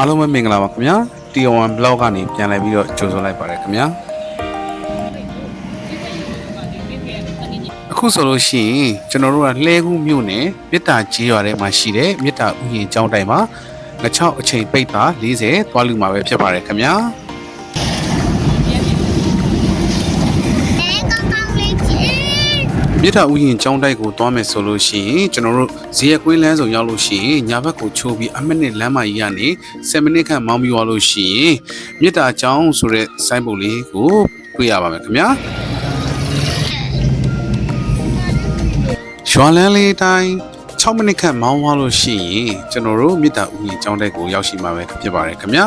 အားလုံးပဲမင်္ဂလာပါခင်ဗျာ T1 blog ကနေပြန်လည်ပြီးတော့ကြိုဆိုလိုက်ပါတယ်ခင်ဗျာအခုဆိုလို့ရှိရင်ကျွန်တော်တို့ကလှဲကူးမြို့နယ်မြစ်တာကြီးရွာထဲမှာရှိတဲ့မြစ်တာဥယျာဉ်ကျောင်းတိုင်မှာငချောက်အချိန်ပိတ်တာ40သွားလူမှာပဲဖြစ်ပါတယ်ခင်ဗျာမြစ်တာဥယျာဉ်ကျောင်းတိုက်ကိုသွားမယ်ဆိုလို့ရှိရင်ကျွန်တော်တို့ဇီယကွင်းလမ်းဆောင်ရောက်လို့ရှိရင်ညာဘက်ကိုချိုးပြီးအမိနစ်လမ်းမကြီးကနေ10မိနစ်ခန့်မောင်းပြီးသွားလို့ရှိရင်မြစ်တာကျောင်းဆိုတဲ့ဆိုင်းပုတ်လေးကိုတွေ့ရပါမယ်ခင်ဗျာရွာလန်းလေးတိုင်း6မိနစ်ခန့်မောင်းသွားလို့ရှိရင်ကျွန်တော်တို့မြစ်တာဥယျာဉ်ကျောင်းတိုက်ကိုရောက်ရှိမှာပဲဖြစ်ပါတယ်ခင်ဗျာ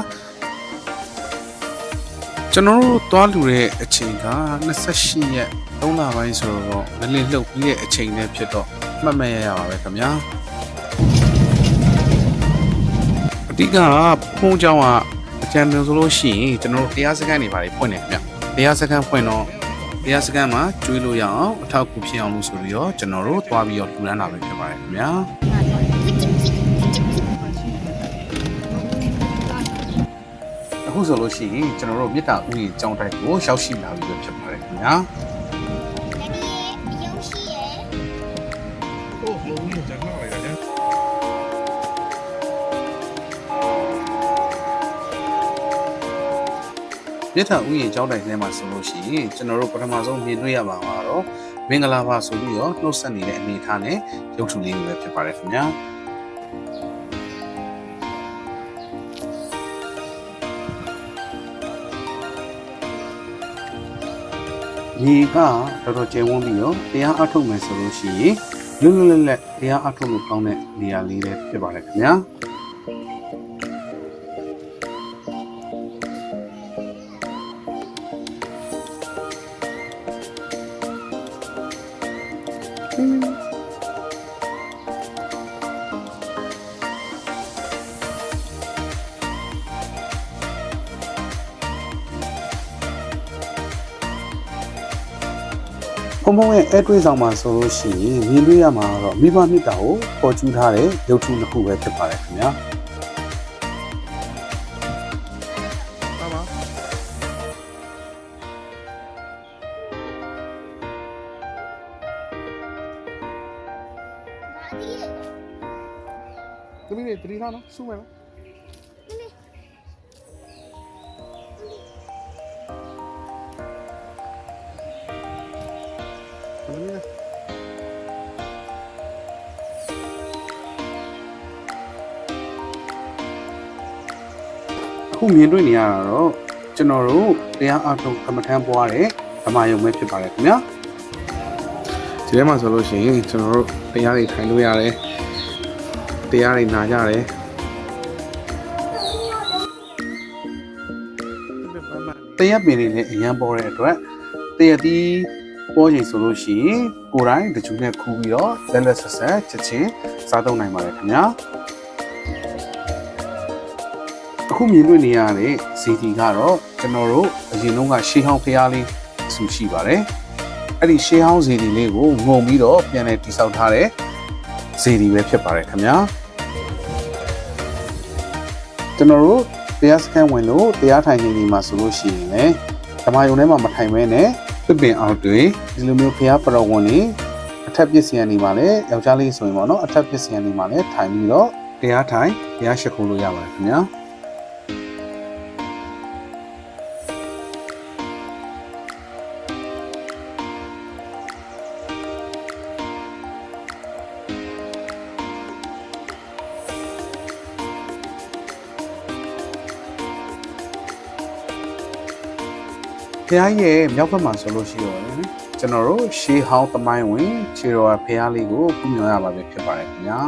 ကျွန်တော်တို့သွားလူတဲ့အချိန်က28ရက်3လပိုင်းဆိုတော့ငလင်လှုပ်ပြီးတဲ့အချိန်နဲ့ဖြစ်တော့မှတ်မှတ်ရပါပဲခင်ဗျာအဓိကဖုန်းเจ้าကအကျဉ်းတယ်ဆိုလို့ရှိရင်ကျွန်တော်တို့တရားစခန်းတွေပါတယ်ဖွင့်နေခင်ဗျတရားစခန်းဖွင့်တော့တရားစခန်းမှာကျွေးလို့ရအောင်အထောက်အကူဖြစ်အောင်လို့ဆိုပြီးတော့ကျွန်တော်တို့သွားပြီးတော့လူရမ်းတာပဲဖြစ်ပါတယ်ခင်ဗျာအခုဆိုလို့ရှိရင်ကျွန်တော်တို့မြစ်တာဥယျာဉ်ကျောင်းတိုက်ကိုရောက်ရှိလာပြီဖြစ်ပါတယ်ခင်ဗျာမြစ်တာဥယျာဉ်ကျောင်းတိုင်ထဲမှာဆိုလို့ရှိရင်ကျွန်တော်တို့ပထမဆုံးမြင်တွေ့ရမှာကတော့မင်္ဂလာပါဆိုပြီးတော့နှုတ်ဆက်နေတဲ့အနေအထားနဲ့ရုပ်ထုလေးတွေပဲဖြစ်ပါတယ်ခင်ဗျာဒီကတော်တော်ကျယ်ဝန်းပြီးတော့တရားအထုတ်မယ်ဆိုလို့ရှိရင်လွတ်လွတ်လပ်လပ်တရားအထုတ်လို့ကောင်းတဲ့နေရာလေးပဲဖြစ်ပါတယ်ခင်ဗျာဖုံဖုံရဲ့အဲတွေးဆောင်မှာဆိုလို့ရှိရင်မြင်တွေ့ရမှာတော့မိဘမြစ်တာကိုပေါ်ကျူးထားတဲ့ရုပ်ထုတစ်ခုပဲဖြစ်ပါတယ်ခင်ဗျာသမီးတွေတတိထားနော်စူးမယ်နော်အခုမြင်တွေ့နေရတာတော့ကျွန်တော်တို့တရားအထုတ်ကမ္မထမ်းပွားတဲ့ဓမ္မယုံပဲဖြစ်ပါတယ်ခင်ဗျာဒီထဲမှာဆိုလို့ရှိရင်ကျွန်တော်တို့တရားတွေထိုင်လို့ရတယ်တရားတွေနာကြတယ်တရားပင်တွေလည်းအရန်ပေါ်တဲ့အတွက်တရားတီးပေါ်ချိန်ဆိုလို့ရှိရင်ကိုယ်တိုင်တချို့နဲ့ခူးပြီးတော့လက်လက်ဆက်ဆက်ချက်ချင်းစားသုံးနိုင်ပါတယ်ခင်ဗျာအခုမြင်တွေ့နေရတဲ့ဇီတီကတော့ကျွန်တော်တို့အရင်တုန်းကရှေးဟောင်းဖျားလေးဆူရှိပါတယ်အဲ့ဒီရှေးဟောင်းဇီတီလေးကိုငုံပြီးတော့ပြန်လည်တိစောက်ထားတဲ့ဇီတီပဲဖြစ်ပါတယ်ခင်ဗျာကျွန်တော်တို့တရားစခန်းဝင်လို့တရားထိုင်နေနေမှာဆိုလို့ရှိရင်လည်းဓမ္မယုံထဲမှာမထိုင်မဲနဲ့ပင်အောက်တွေဒီလိုမျိုးဖျားပတော်ဝင်နေအထက်ပစ္စည်းအနေမှာလည်းယောက်ျားလေးဆိုရင်ပေါ့နော်အထက်ပစ္စည်းအနေမှာလည်းထိုင်ပြီးတော့တရားထိုင်တရားရှိခိုးလို့ရပါတယ်ခင်ဗျာဖះရဲ့မြောက်ဘက်မှာဆိုလို့ရှိတော့လေကျွန်တော်တို့ရှေးဟောင်းသမိုင်းဝင်ခြေတော်ဖះလေးကိုပူညောရပါပဲဖြစ်ပါတယ်ခင်ဗျာ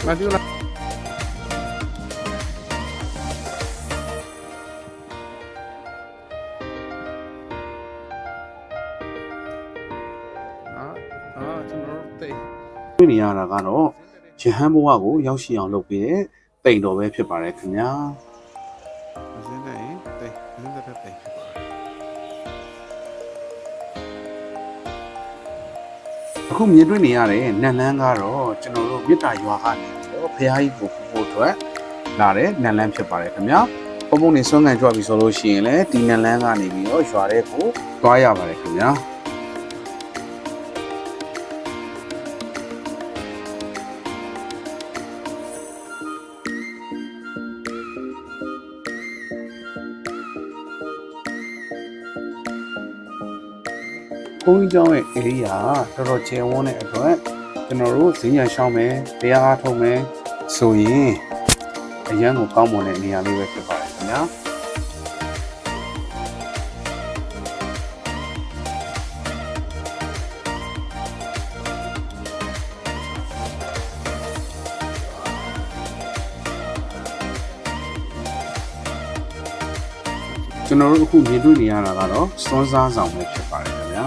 Matthew လာကျွန်တော်တို့တွေ့နေရတာကတော့ယဟန်ဘဝကိုရောက်ရှိအောင်လုပ်ပေးတဲ့တိမ်တော်ပဲဖြစ်ပါတယ်ခင်ဗျာအစင်းနဲ့တိမ်အစင်းတစ်ဖက်တိမ်ဖြစ်ပါတယ်အခုမြင်တွေ့နေရတဲ့နတ်လန်းကတော့ကျွန်တော်တို့မြစ်တာရွာကနေတော့ဖះကြီးကိုဖို့အတွက်လာတဲ့နတ်လန်းဖြစ်ပါတယ်ခင်ဗျာပုံပုံနေစွန့်ကန်ကြွပြီဆိုလို့ရှိရင်လည်းဒီနတ်လန်းကနေပြီးတော့ရွာတဲ့ကိုသွားရပါတယ်ခင်ဗျာဘုန်းကြီးကျောင်းရဲ့ area တော်တော်ကျယ်ဝန်းတဲ့အတွက်ကျွန်တော်တို့ဈေးရရှောင်းမယ်တရားအားထုတ်မယ်ဆိုရင်အရန်ကိုကောင်းမွန်တဲ့နေရာလေးပဲဖြစ်ပါတယ်ခင်ဗျာကျွန်တော်တို့အခုမြင်တွေ့နေရတာကတော့စွန်းစားဆောင်ပဲဖြစ်ပါတယ်ခင်ဗျာ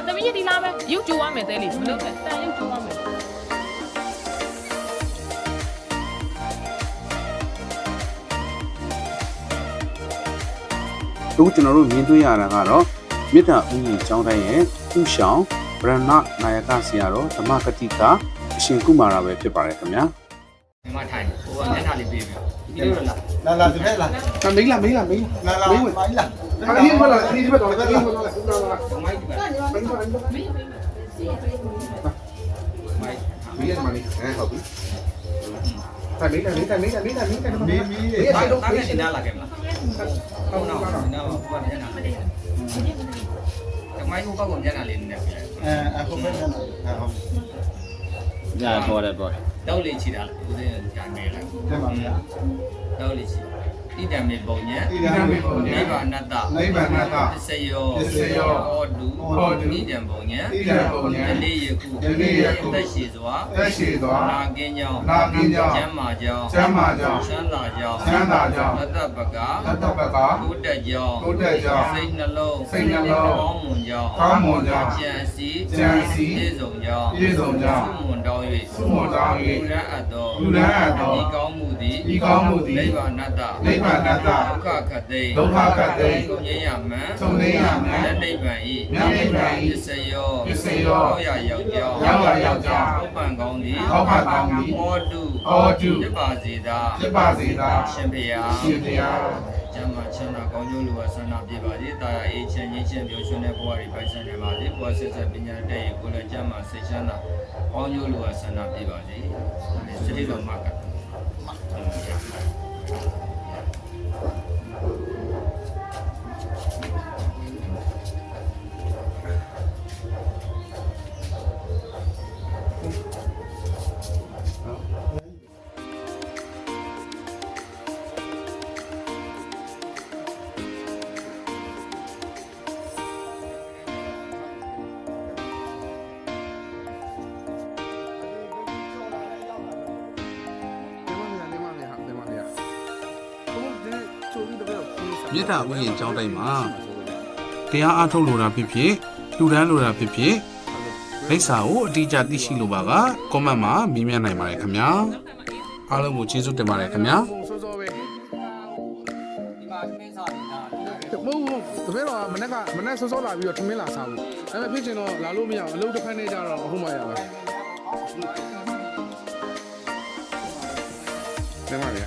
သမီးရဒီလားပဲရုပ်ကြိုးရမယ်တဲလေးမလုပ်နဲ့တန်ရုပ်ကြိုးရမယ်အခုကျွန်တော်တို့မြင်တွေ့ရတာကတော့မေတ္တာဥယျာဉ်ကျောင်းတိုင်းရဲ့ဥဆောင်ဗရဏနာယကဆရာတော်ဓမ္မကတိကအရှင်ကုမာရပဲဖြစ်ပါတယ်ခင်ဗျာဒီမှာထိုင်ဟိုကမျက်နှာလေးပေးပြီဒီလိုလားလာဒီဘက်လာမေးလာလာမိုင်းလာဒီဘက်တော့ဒီဘက်တော့မိုက်ဒီပါမေးရမလေးဟုတ်ပြီမေးတာရှင်းလာခဲ့မလားဟုတ်တော့နော်ဘာလဲနာတမိုင်းကိုကောက်ကိုမျက်နှာလေးနည်းနည်းပြလိုက်အခုပဲဟုတ်ညာပေါ်တယ်တောက်လေးချီတာဦးစင်းကြာနေလိုက်တင်ပါဗျာတောက်လေးချီဣဒံမေပုံညံဣဒံမေပုံညံနိဗ္ဗာနတ္တနိဗ္ဗာနတ္တပစ္စယောဟောတုဣဒံပုံညံဣဒံပုံညံယနေ့ယခုသက်ရှိစွာနာကင်းကြောင်းကျမ်းမာကြောင်းချမ်းသာကြောင်းသတ္တပကဘုဒ္ဓကြောင်းစိတ်နှလုံးကောင်းမွန်ကြောင်းကျန်စီပြည့်စုံကြောင်းသုမွန်တောင်း၍လူရန်အပ်သောဤကောင်းမှုသည်နိဗ္ဗာနတ္တဒုက္ခခတ်သိသုံးရရမှန်လက်နိဗ္ဗာန်ဤပစ္စယောရောက်ရရောက်ကြောင်းဥပ္ပံကောင်းသည်ဟောတုဖြစ်ပါစေသာရှင်ဖေယကျမ်းမာချမ်းသာကောင်းကျိုးလိုအပ်ဆန္ဒပြပါစေတာယာအေးချမ်းငြိမ်းချမ်းပျော်ရွှင်တဲ့ဘဝတွေပိုင်ဆိုင်နိုင်ပါစေဘဝဆက်ဆက်ပညာတတ်ရင်ကိုယ်လည်းကျမ်းမာစိတ်ချမ်းသာကောင်းကျိုးလိုအပ်ဆန္ဒပြပါစေစတိတော်မှာကမေတ္တာဥယျာဉ်ကျောင်းတိုင်းမှာတရားအားထုတ်လိုတာဖြစ်ဖြစ်လူတန်းလိုတာဖြစ်ဖြစ် လိပ်စာကိုအတိအကျသိရှိလိုပါက comment မှာမေးမြန်းနိုင်ပါတယ်ခင်ဗျာအားလုံးကိုကျေးဇူးတင်ပါတယ်ခင်ဗျာ စောစောပဲ ဒီမှာမင်းစားနေတာ မဟုတ်ဘူးတပည့်တော်ကမနေ့စောစောလာပြီးတော့ထမင်းလာစားဘူးဒါပေမဲ့ဖြစ်ချင်တော့လာလို့မရအောင်အလုပ်တစ်ဖက်နဲ့ကြတော့အခုမှရပါတယ်ပါဗျာ